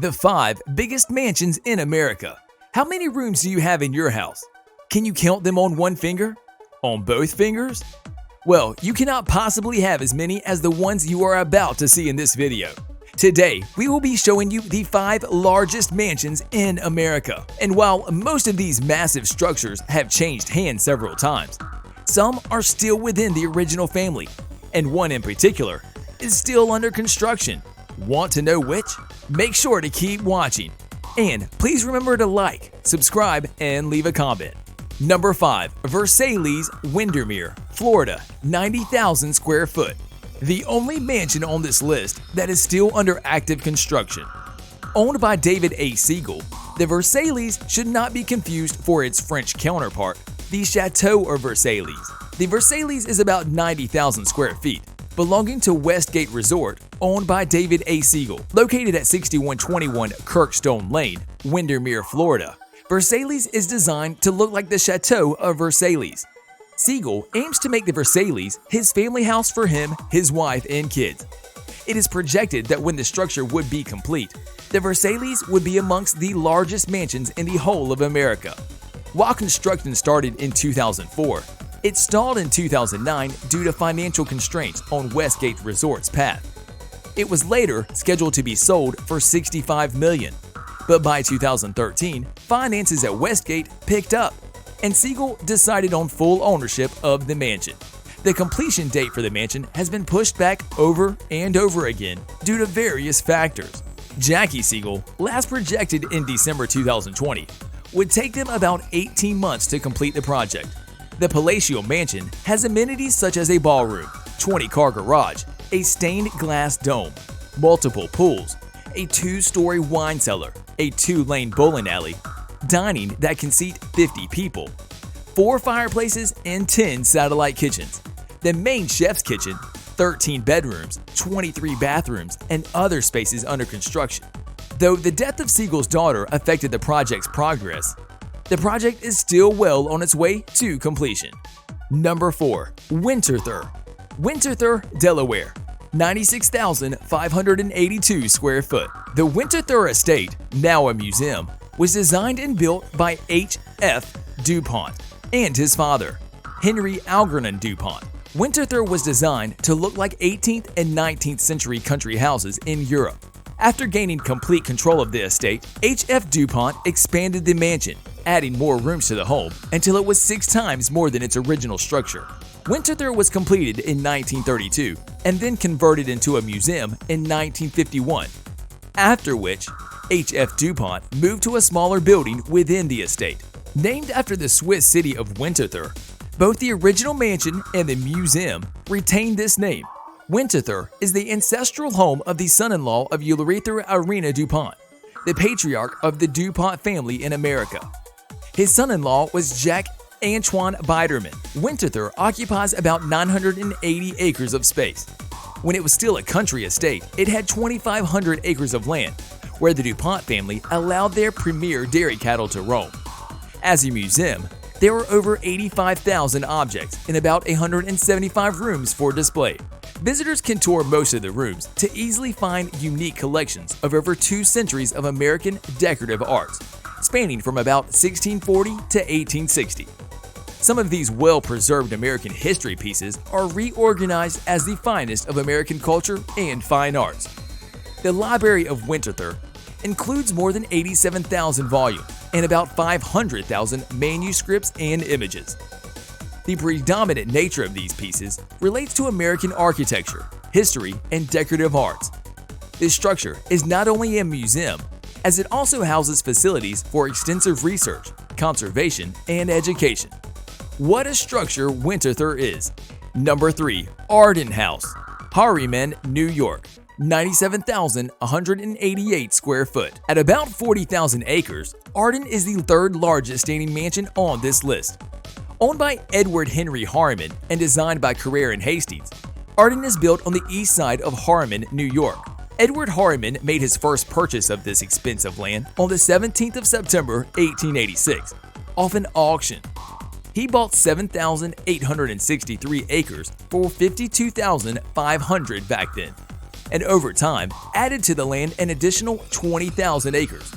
The 5 biggest mansions in America. How many rooms do you have in your house? Can you count them on one finger? On both fingers? Well, you cannot possibly have as many as the ones you are about to see in this video. Today, we will be showing you the 5 largest mansions in America. And while most of these massive structures have changed hands several times, some are still within the original family, and one in particular is still under construction. Want to know which? Make sure to keep watching. And please remember to like, subscribe, and leave a comment. Number 5. Versailles, Windermere, Florida, 90,000 square foot. The only mansion on this list that is still under active construction. Owned by David A. Siegel, the Versailles should not be confused for its French counterpart, the Chateau of Versailles. The Versailles is about 90,000 square feet, belonging to Westgate Resort, owned by David A. Siegel, located at 6121 Kirkstone Lane, Windermere, Florida. Versailles is designed to look like the Chateau of Versailles. Siegel aims to make the Versailles his family house for him, his wife, and kids. It is projected that when the structure would be complete, the Versailles would be amongst the largest mansions in the whole of America. While construction started in 2004, it stalled in 2009 due to financial constraints on Westgate Resort's path. It was later scheduled to be sold for $65 million, but by 2013, finances at Westgate picked up, and Siegel decided on full ownership of the mansion. The completion date for the mansion has been pushed back over and over again due to various factors. Jackie Siegel, last projected in December 2020, would take them about 18 months to complete the project. The palatial mansion has amenities such as a ballroom, 20-car garage, a stained glass dome, multiple pools, a 2-story wine cellar, a 2-lane bowling alley, dining that can seat 50 people, 4 fireplaces, and 10 satellite kitchens. The main chef's kitchen, 13 bedrooms, 23 bathrooms, and other spaces under construction. Though the death of Siegel's daughter affected the project's progress, the project is still well on its way to completion. Number 4. Winterthur, Winterthur, Delaware, 96,582 square foot. The Winterthur Estate, now a museum, was designed and built by H.F. DuPont and his father, Henry Algernon DuPont. Winterthur was designed to look like 18th and 19th century country houses in Europe. After gaining complete control of the estate, H.F. DuPont expanded the mansion, adding more rooms to the home until it was 6 times more than its original structure. Winterthur was completed in 1932 and then converted into a museum in 1951, after which H.F. DuPont moved to a smaller building within the estate. Named after the Swiss city of Winterthur, both the original mansion and the museum retain this name. Winterthur is the ancestral home of the son-in-law of Ulrica Irina DuPont, the patriarch of the DuPont family in America. His son-in-law was Jack Antoine Biederman. Winterthur occupies about 980 acres of space. When it was still a country estate, it had 2,500 acres of land, where the DuPont family allowed their premier dairy cattle to roam. As a museum, there were over 85,000 objects in about 175 rooms for display. Visitors can tour most of the rooms to easily find unique collections of over 2 centuries of American decorative arts, spanning from about 1640 to 1860. Some of these well-preserved American history pieces are reorganized as the finest of American culture and fine arts. The Library of Winterthur includes more than 87,000 volumes and about 500,000 manuscripts and images. The predominant nature of these pieces relates to American architecture, history, and decorative arts. This structure is not only a museum, as it also houses facilities for extensive research, conservation, and education. What a structure Winterthur is! Number 3. Arden House, Harriman, New York, 97,188 square foot. At about 40,000 acres, Arden is the 3rd largest standing mansion on this list. Owned by Edward Henry Harriman and designed by Carrere and Hastings, Arden is built on the east side of Harriman, New York. Edward Harriman made his first purchase of this expensive land on the 17th of September, 1886, off an auction. He bought 7,863 acres for $52,500 back then. and over time added to the land an additional 20,000 acres.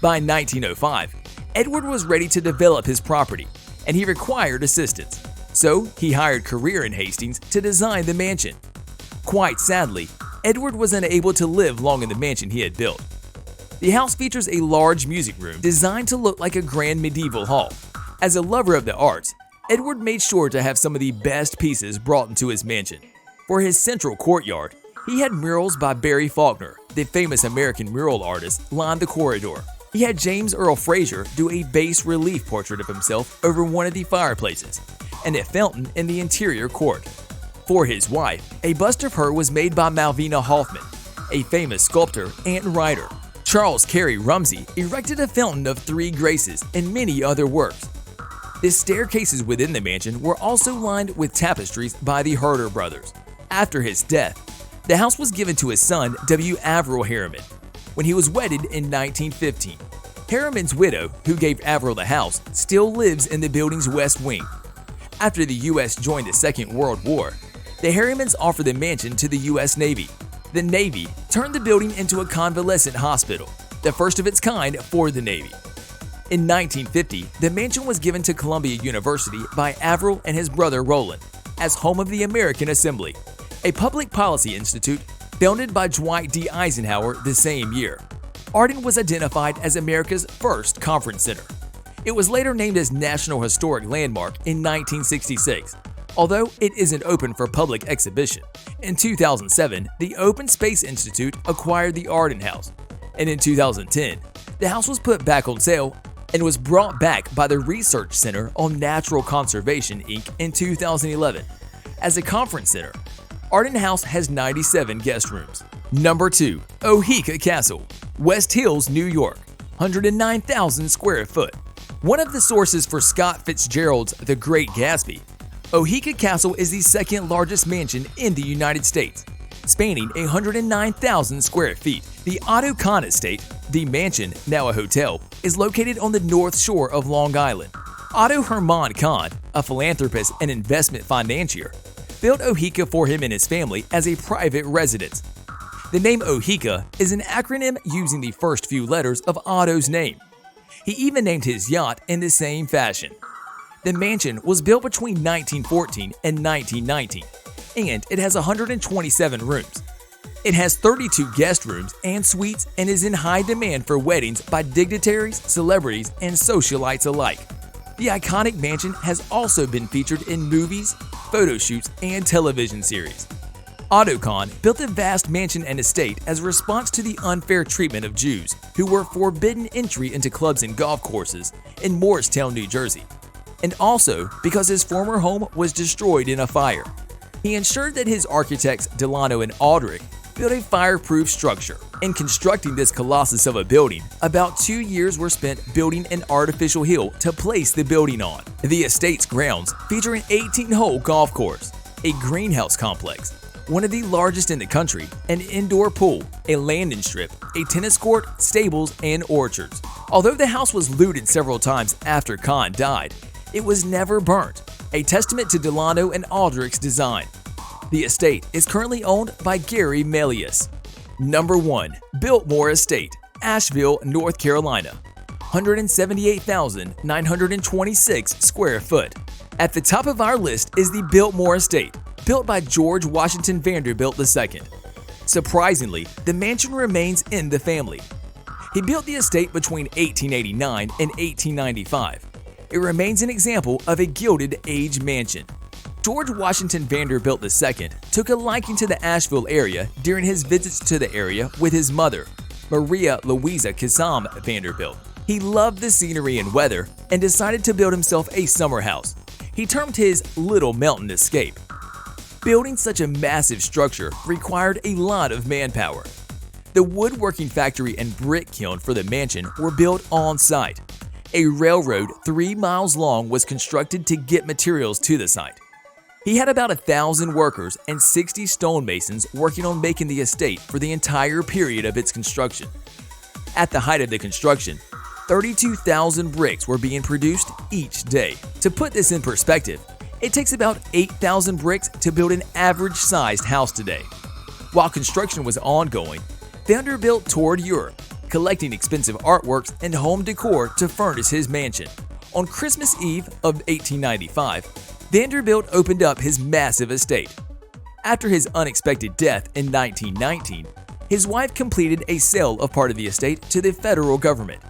By 1905, Edward was ready to develop his property, and he required assistance. So he hired Career and Hastings to design the mansion. Quite sadly, Edward was unable to live long in the mansion he had built. The house features a large music room designed to look like a grand medieval hall. As a lover of the arts, Edward made sure to have some of the best pieces brought into his mansion. For his central courtyard, he had murals by Barry Faulkner, the famous American mural artist, line the corridor. He had James Earl Fraser do a bas-relief portrait of himself over one of the fireplaces, and a fountain in the interior court. For his wife, a bust of her was made by Malvina Hoffman, a famous sculptor and writer. Charles Carey Rumsey erected a fountain of 3 graces and many other works. The staircases within the mansion were also lined with tapestries by the Herder brothers. After his death, the house was given to his son, W. Averill Harriman, when he was wedded in 1915. Harriman's widow, who gave Averill the house, still lives in the building's west wing. After the U.S. joined the Second World War, the Harrimans offered the mansion to the U.S. Navy. The Navy turned the building into a convalescent hospital, the first of its kind for the Navy. In 1950, the mansion was given to Columbia University by Averill and his brother Roland as home of the American Assembly, a public policy institute founded by Dwight D. Eisenhower the same year. Arden was identified as America's first conference center. It was later named as National Historic Landmark in 1966, although it isn't open for public exhibition. In 2007, the Open Space Institute acquired the Arden House, and in 2010, the house was put back on sale and was brought back by the Research Center on Natural Conservation, Inc. in 2011. As a conference center, Arden House has 97 guest rooms. Number 2. Ohika Castle, West Hills, New York, 109,000 square foot. One of the sources for Scott Fitzgerald's The Great Gatsby, Ohika Castle is the second largest mansion in the United States, spanning 109,000 square feet. The Otto Kahn Estate, the mansion, now a hotel, is located on the north shore of Long Island. Otto Hermann Kahn, a philanthropist and investment financier, built Ohika for him and his family as a private residence. The name Ohika is an acronym using the first few letters of Otto's name. He even named his yacht in the same fashion. The mansion was built between 1914 and 1919, and it has 127 rooms. It has 32 guest rooms and suites and is in high demand for weddings by dignitaries, celebrities, and socialites alike. The iconic mansion has also been featured in movies, photo shoots, and television series. Otto Kahn built a vast mansion and estate as a response to the unfair treatment of Jews who were forbidden entry into clubs and golf courses in Morristown, New Jersey, and also because his former home was destroyed in a fire. He ensured that his architects Delano and Aldrich built a fireproof structure. In constructing this colossus of a building, about 2 years were spent building an artificial hill to place the building on. The estate's grounds feature an 18-hole golf course, a greenhouse complex, one of the largest in the country, an indoor pool, a landing strip, a tennis court, stables, and orchards. Although the house was looted several times after Kahn died, it was never burnt, a testament to Delano and Aldrich's design. The estate is currently owned by Gary Melius. Number 1. Biltmore Estate, Asheville, North Carolina, 178,926 square foot. At the top of our list is the Biltmore Estate, built by George Washington Vanderbilt II. Surprisingly, the mansion remains in the family. He built the estate between 1889 and 1895. It remains an example of a Gilded Age mansion. George Washington Vanderbilt II took a liking to the Asheville area during his visits to the area with his mother, Maria Louisa Kazam Vanderbilt. He loved the scenery and weather and decided to build himself a summer house. He termed his Little Mountain Escape. Building such a massive structure required a lot of manpower. The woodworking factory and brick kiln for the mansion were built on site. A railroad 3 miles long was constructed to get materials to the site. He had about 1,000 workers and 60 stonemasons working on making the estate for the entire period of its construction. At the height of the construction, 32,000 bricks were being produced each day. To put this in perspective, it takes about 8,000 bricks to build an average-sized house today. While construction was ongoing, Vanderbilt toured Europe, collecting expensive artworks and home decor to furnish his mansion. On Christmas Eve of 1895, Vanderbilt opened up his massive estate. After his unexpected death in 1919, his wife completed a sale of part of the estate to the federal government,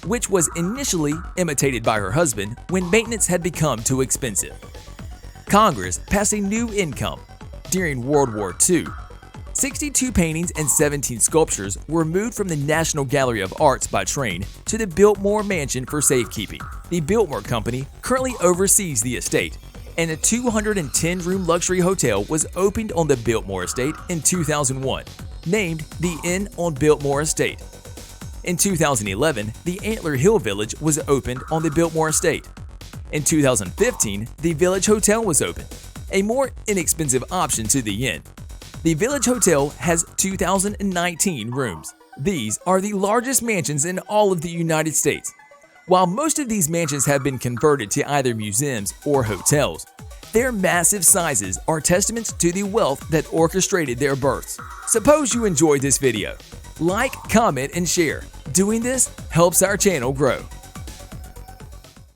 which was initially imitated by her husband when maintenance had become too expensive. Congress passed a new income. During World War II, 62 paintings and 17 sculptures were moved from the National Gallery of Arts by train to the Biltmore Mansion for safekeeping. The Biltmore Company currently oversees the estate, and a 210-room luxury hotel was opened on the Biltmore Estate in 2001, named the Inn on Biltmore Estate. In 2011, the Antler Hill Village was opened on the Biltmore Estate. In 2015, the Village Hotel was opened, a more inexpensive option to the inn. The Village Hotel has 2,019 rooms. These are the largest mansions in all of the United States. While most of these mansions have been converted to either museums or hotels, their massive sizes are testaments to the wealth that orchestrated their births. Suppose you enjoyed this video. Like, comment, and share. Doing this helps our channel grow.